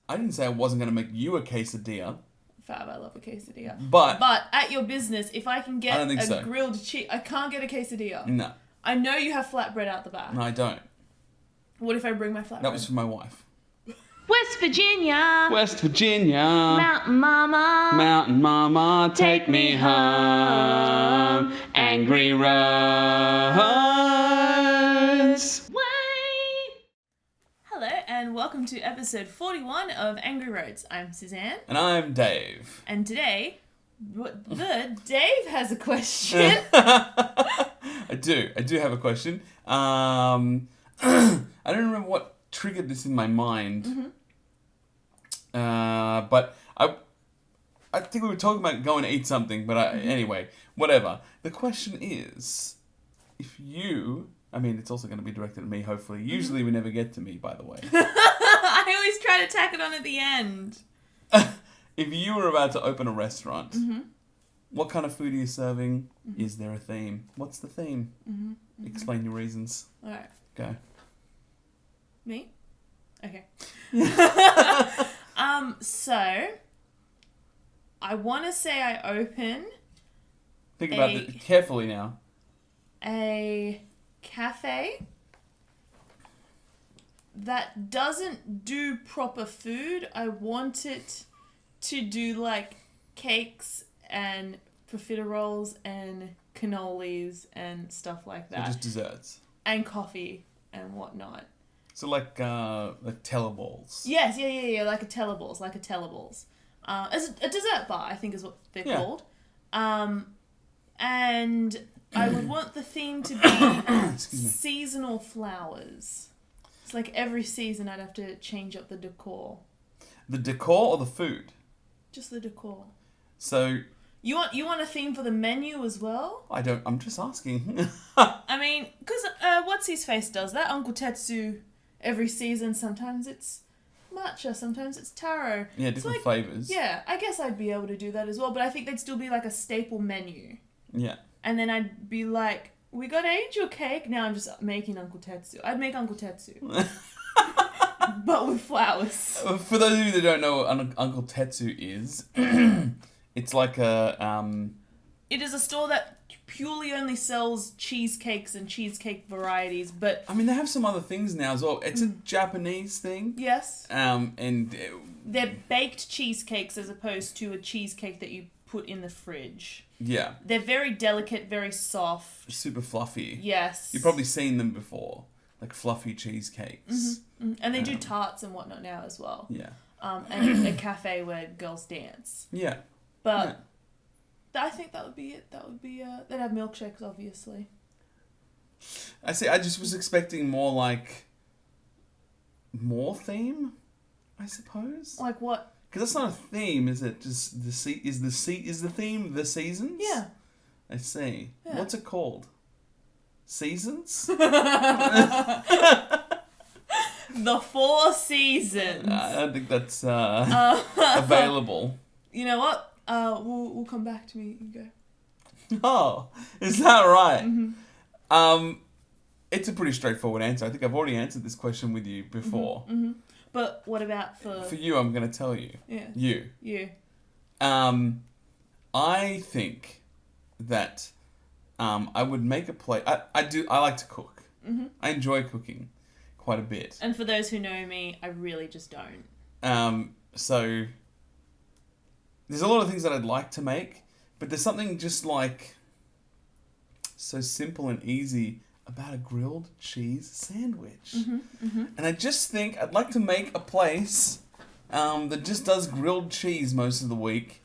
I didn't say I wasn't going to make you a quesadilla. Fab, I love a quesadilla. But at your business, if I can get grilled cheese, I can't get a quesadilla. No. I know you have flatbread out the back. No, I don't. What if I bring my flatbread? That was for my wife. West Virginia. West Virginia. Mountain Mama. Mountain Mama, take me home. Angry roads. Hello and welcome to episode 41 of Angry Roads. I'm Suzanne. And I'm Dave. And today, Dave has a question. I do have a question. I don't remember what triggered this in my mind. Mm-hmm. But I think we were talking about going to eat something, but anyway, whatever. The question is, if you... I mean, it's also going to be directed at me, hopefully. Usually we never get to me, by the way. I always try to tack it on at the end. If you were about to open a restaurant, what kind of food are you serving? Is there a theme? What's the theme? Explain your reasons. All right. Go. Me? Okay. So, I want to say I open... Think about it carefully now. A cafe that doesn't do proper food. I want it to do like cakes and profiteroles and cannolis and stuff like that. So just desserts. And coffee and whatnot. So like tellaballs. Yes, yeah, like a tellaballs. As a dessert bar, I think is what they're called. And I would want the theme to be seasonal flowers. It's like every season I'd have to change up the decor. The decor or the food? Just the decor. So... You want a theme for the menu as well? I'm just asking. I mean, because What's-His-Face does that. Uncle Tetsu, every season, sometimes it's matcha, sometimes it's taro. Yeah, different flavours. Yeah, I guess I'd be able to do that as well, but I think they'd still be like a staple menu. Yeah. And then I'd be like, we got angel cake. Now I'm just making Uncle Tetsu. I'd make Uncle Tetsu. But with flowers. For those of you that don't know what Uncle Tetsu is, it's like a... It is a store that purely only sells cheesecakes and cheesecake varieties, but... I mean, they have some other things now as well. It's a Japanese thing. Yes. And... They're baked cheesecakes as opposed to a cheesecake that you put in the fridge. Yeah. They're very delicate, very soft. Super fluffy. Yes. You've probably seen them before. Like fluffy cheesecakes. And they do tarts and whatnot now as well. Yeah. And a cafe where girls dance. Yeah. But I think that would be it. That would be... they'd have milkshakes, obviously. I see. I just was expecting more theme, I suppose. Like what? Because that's not a theme, is it? Just is the theme the seasons? Yeah. I see. Yeah. What's it called? Seasons? The Four Seasons. I don't think that's available. You know what? We'll come back to me. You go. Oh, is that right? It's a pretty straightforward answer. I think I've already answered this question with you before. But what about for... For you, I'm going to tell you. Yeah. You. I think that I would make a plate. I like to cook. I enjoy cooking quite a bit. And for those who know me, I really just don't. So there's a lot of things that I'd like to make, but there's something just like so simple and easy about a grilled cheese sandwich. And I just think I'd like to make a place that just does grilled cheese most of the week.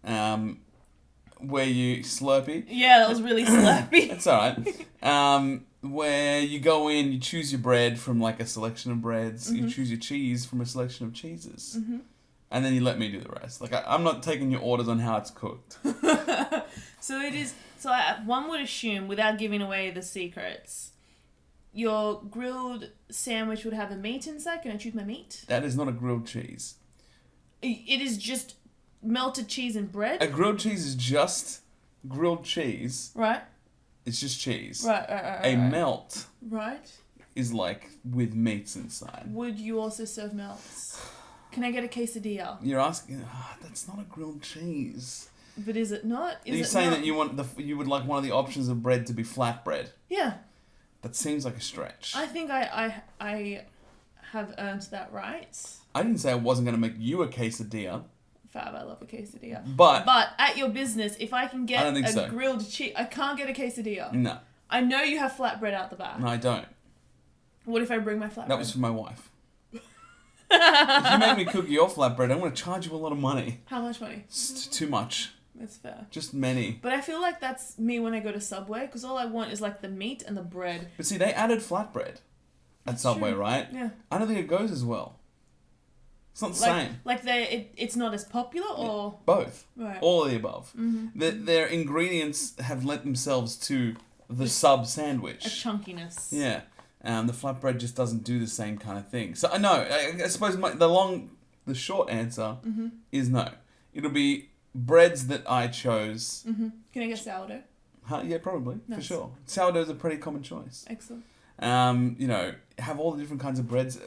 Where you slurpy. Yeah, that was really slurpy. That's alright. Where you go in, you choose your bread from like a selection of breads, you choose your cheese from a selection of cheeses. And then you let me do the rest. Like, I'm not taking your orders on how it's cooked. So it is... So one would assume, without giving away the secrets, your grilled sandwich would have a meat inside. Can I choose my meat? That is not a grilled cheese. It is just melted cheese and bread? A grilled cheese is just grilled cheese. Right. It's just cheese. Right. A melt... Right. is like with meats inside. Would you also serve melts? Can I get a quesadilla? You're asking, that's not a grilled cheese. But is it not? Are you saying that you would like one of the options of bread to be flatbread? Yeah. That seems like a stretch. I think I have earned that right. I didn't say I wasn't going to make you a quesadilla. Fab, I love a quesadilla. But at your business, if I can get a grilled cheese, I can't get a quesadilla. No. I know you have flatbread out the back. No, I don't. What if I bring my flatbread? That was for my wife. If you make me cook your flatbread, I'm going to charge you a lot of money. How much money? It's too much. That's fair. Just many. But I feel like that's me when I go to Subway, because all I want is like the meat and the bread. But see, they added flatbread at Subway, true. right? Yeah. I don't think it goes as well. It's not the same. Like it's not as popular, or both. Right. All of the above. Mm-hmm. Their ingredients have lent themselves to the sub sandwich. A chunkiness. Yeah. The flatbread just doesn't do the same kind of thing. So I suppose the short answer is no. It'll be breads that I chose. Mm-hmm. Can I get sourdough? Yeah, probably. Nice. For sure. Sourdough is a pretty common choice. Excellent. Have all the different kinds of breads,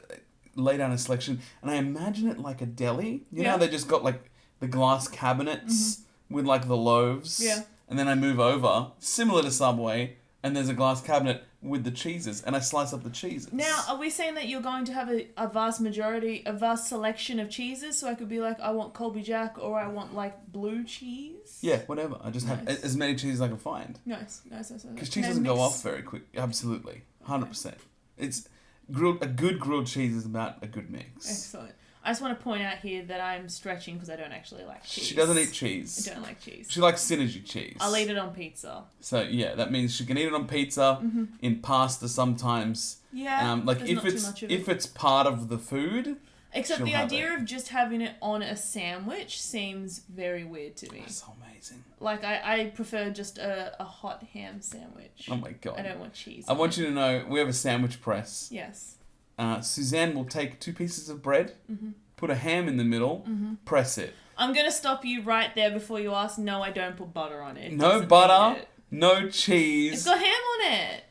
lay down a selection, and I imagine it like a deli. You know how they just got like the glass cabinets with like the loaves? Yeah. And then I move over, similar to Subway, and there's a glass cabinet with the cheeses, and I slice up the cheeses. Now, are we saying that you're going to have a vast selection of cheeses? So I could be like, I want Colby Jack, or I want like blue cheese? Yeah, whatever. I just have as many cheeses as I can find. Nice. Because cheese doesn't go off very quick. Absolutely. 100%. It's a good grilled cheese is about a good mix. Excellent. I just want to point out here that I'm stretching because I don't actually like cheese. She doesn't eat cheese. I don't like cheese. She likes synergy cheese. I'll eat it on pizza. So yeah, that means she can eat it on pizza, in pasta sometimes. Yeah. If it's part of the food. Except the idea of just having it on a sandwich seems very weird to me. That's so amazing. Like I prefer just a hot ham sandwich. Oh my god. I don't want cheese. I want you to know we have a sandwich press. Yes. Suzanne will take 2 pieces of bread, put a ham in the middle, press it. I'm going to stop you right there before you ask. No, I don't put butter on it. No butter, no cheese. It's got ham on it.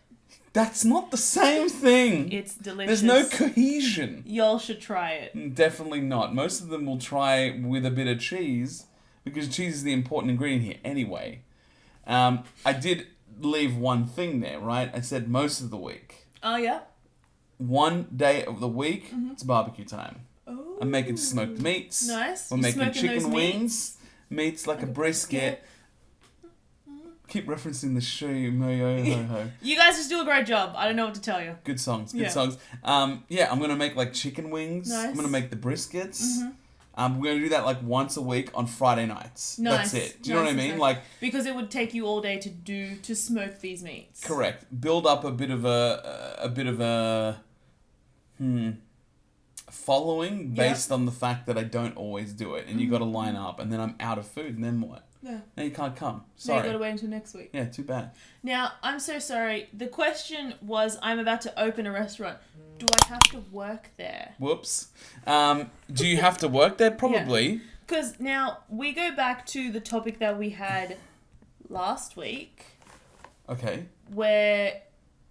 That's not the same thing. It's delicious. There's no cohesion. Y'all should try it. Definitely not. Most of them will try with a bit of cheese, because cheese is the important ingredient here anyway. I did leave one thing there, right? I said most of the week. Oh, yeah? One day of the week, it's barbecue time. Oh. I'm making smoked meats. Nice. We're making chicken wings. Meats? Meats like a brisket. Keep referencing the schmoyoho. You guys just do a great job. I don't know what to tell you. Good songs. I'm going to make like chicken wings. Nice. I'm going to make the briskets. We're going to do that like once a week on Friday nights. Nice. That's it. Do you know what I mean? Nice. Like, because it would take you all day to smoke these meats. Correct. Build up a bit of a following based on the fact that I don't always do it, and you got to line up, and then I'm out of food, and then what? Yeah. Now you can't come. Now Sorry. you got to wait until next week. Yeah, too bad. Now, I'm so sorry. The question was, I'm about to open a restaurant. Do I have to work there? Whoops. Do you have to work there? Probably. Because now we go back to the topic that we had last week. Okay. Where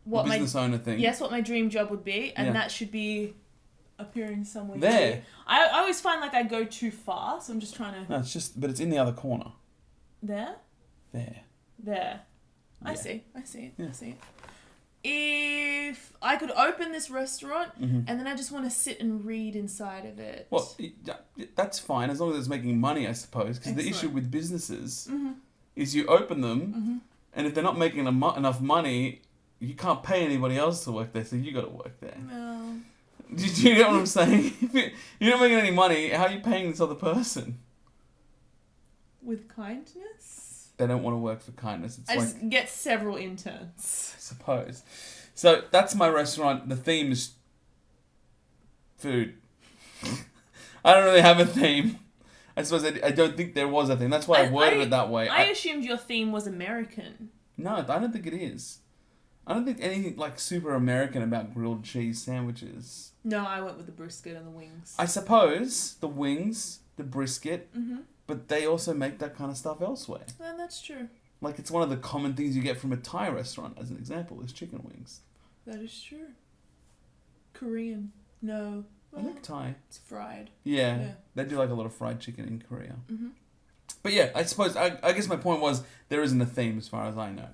what business owner thing. Yes, what my dream job would be, and that should be appearing somewhere there. Here. I always find like I go too far, so I'm just trying to. No, but it's in the other corner. There. There. Yeah. I see it. Yeah. I see it. If I could open this restaurant and then I just want to sit and read inside of it. Well, that's fine as long as it's making money, I suppose. Because the issue with businesses is you open them, and if they're not making enough money, you can't pay anybody else to work there, so you got to work there. No. Do you get what I'm saying? If you're not making any money, how are you paying this other person? With kindness? They don't want to work for kindness. It's I just get several interns. I suppose. So that's my restaurant. The theme is food. I don't really have a theme. I suppose I don't think there was a theme. That's why I worded it that way. I assumed your theme was American. No, I don't think it is. I don't think anything like super American about grilled cheese sandwiches. No, I went with the brisket and the wings. I suppose the wings, the brisket, but they also make that kind of stuff elsewhere. Well, that's true. Like, it's one of the common things you get from a Thai restaurant, as an example, is chicken wings. That is true. Korean. No. I think Thai. It's fried. Yeah, Yeah. they do like a lot of fried chicken in Korea. Mm-hmm. But yeah, I suppose, I guess my point was, there isn't a theme as far as I know.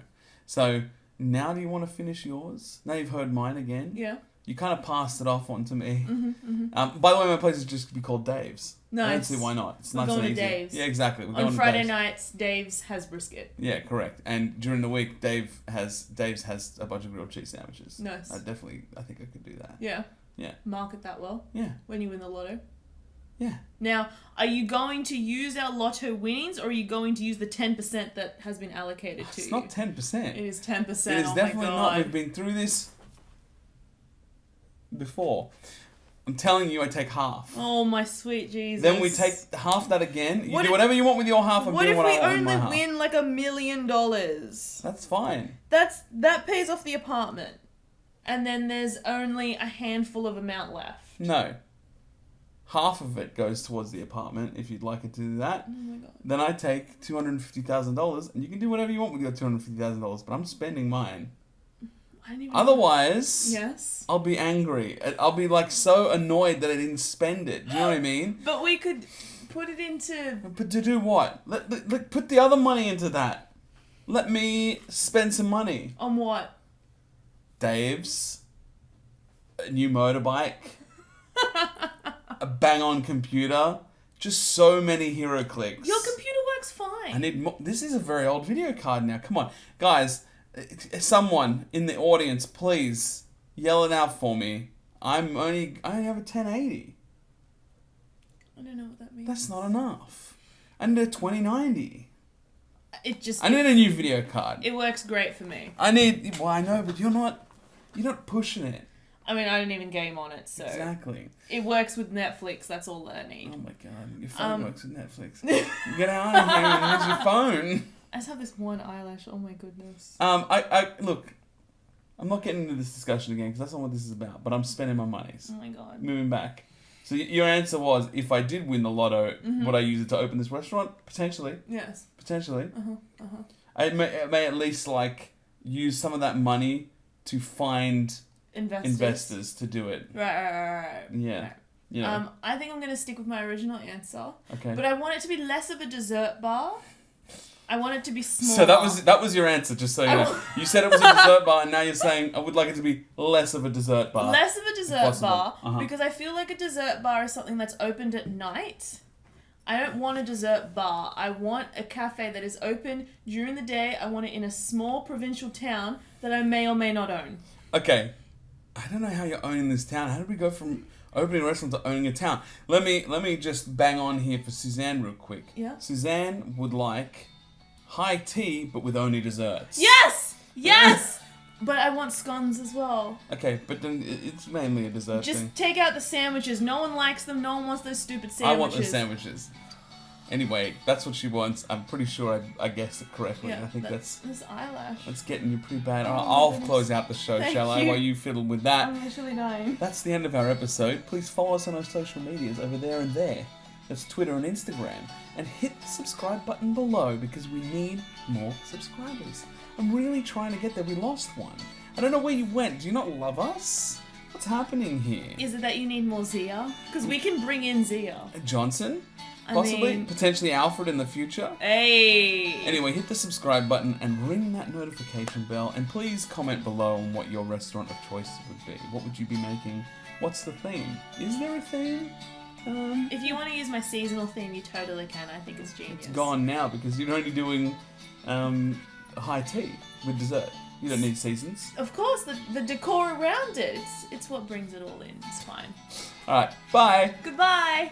So, now do you want to finish yours? Now you've heard mine again. Yeah. You kind of passed it off onto me. Mm-hmm. By the way, my place is just to be called Dave's. Nice. I don't see why not. It's We're nice going and to easy. Dave's. Yeah, exactly. We're going On to Friday Dave's. nights, Dave's has brisket. Yeah, correct. And during the week, Dave's has a bunch of grilled cheese sandwiches. Nice. I think I could do that. Yeah. Yeah. Market that well Yeah. when you win the lotto. Yeah. Now, are you going to use our lotto winnings, or are you going to use the 10% that has been allocated to It's you? not 10%. It is 10%. It is Oh definitely my not. God. We've been through this before. I'm telling you, I take half. Oh my sweet Jesus. Then we take half that again. You What do if- whatever you want with your half. I'm What doing if what we I want with my only half. win like $1 million? That's fine. That pays off the apartment, and then there's only a handful of amount left. No. Half of it goes towards the apartment if you'd like it to do that. Oh my God. Then I take $250,000 and you can do whatever you want with your $250,000, but I'm spending mine. I didn't even... Otherwise, Yes. I'll be angry. I'll be like so annoyed that I didn't spend it. Do you know what I mean? But we could put it into... But to do what? Let put the other money into that. Let me spend some money. On what? Dave's, a new motorbike, a bang-on computer, just so many hero clicks. Your computer works fine. I need more. This is a very old video card now. Come on. Guys, someone in the audience, please yell it out for me. I only have a 1080. I don't know what that means. That's not enough. I need a 2090. It I need a new video card. It works great for me. I know, but you're not pushing it. I mean, I don't even game on it, so... Exactly. It works with Netflix, that's all that I need. Oh my god, your phone works with Netflix. Get out of here and use your phone. I just have this one eyelash, oh my goodness. Look, I'm not getting into this discussion again because that's not what this is about, but I'm spending my monies. Oh my God. Moving back. So your answer was, if I did win the lotto, Mm-hmm. would I use it to open this restaurant? Potentially. Yes. Potentially. Uh-huh. I may at least use some of that money to find investors to do it. Right. Yeah. Right. You know. I think I'm going to stick with my original answer. Okay. But I want it to be less of a dessert bar. I want it to be smaller. So that was your answer, just so you know. You said it was a dessert bar, and now you're saying I would like it to be less of a dessert bar. Less of a dessert possible. bar, Uh-huh. because I feel like a dessert bar is something that's opened at night. I don't want a dessert bar. I want a cafe that is open during the day. I want it in a small provincial town that I may or may not own. Okay. I don't know how you're owning this town. How did we go from opening a restaurant to owning a town? Let me just bang on here for Suzanne real quick. Yeah. Suzanne would like high tea, but with only desserts. Yes! But I want scones as well. Okay, but then it's mainly a dessert Just thing. take out the sandwiches. No one likes them. No one wants those stupid sandwiches. I want the sandwiches. Anyway, that's what she wants. I'm pretty sure I guessed it correctly. Yeah, I think that's this eyelash. getting you pretty bad. Oh my I'll goodness. close out the show, Thank shall I? you. While you fiddle with that. I'm literally dying. That's the end of our episode. Please follow us on our social medias over there and there. That's Twitter and Instagram. And hit the subscribe button below because we need more subscribers. I'm really trying to get there. We lost one. I don't know where you went. Do you not love us? What's happening here? Is it that you need more Zia? Because we can bring in Zia. Johnson? I Possibly? mean- Potentially Alfred in the future? Hey! Anyway, hit the subscribe button and ring that notification bell. And please comment below on what your restaurant of choice would be. What would you be making? What's the theme? Is there a theme? If you want to use my seasonal theme, you totally can. I think it's genius. It's gone now because you're only doing high tea with dessert. You don't need seasons. Of course, the decor around it. It's what brings it all in. It's fine. Alright, bye! Goodbye!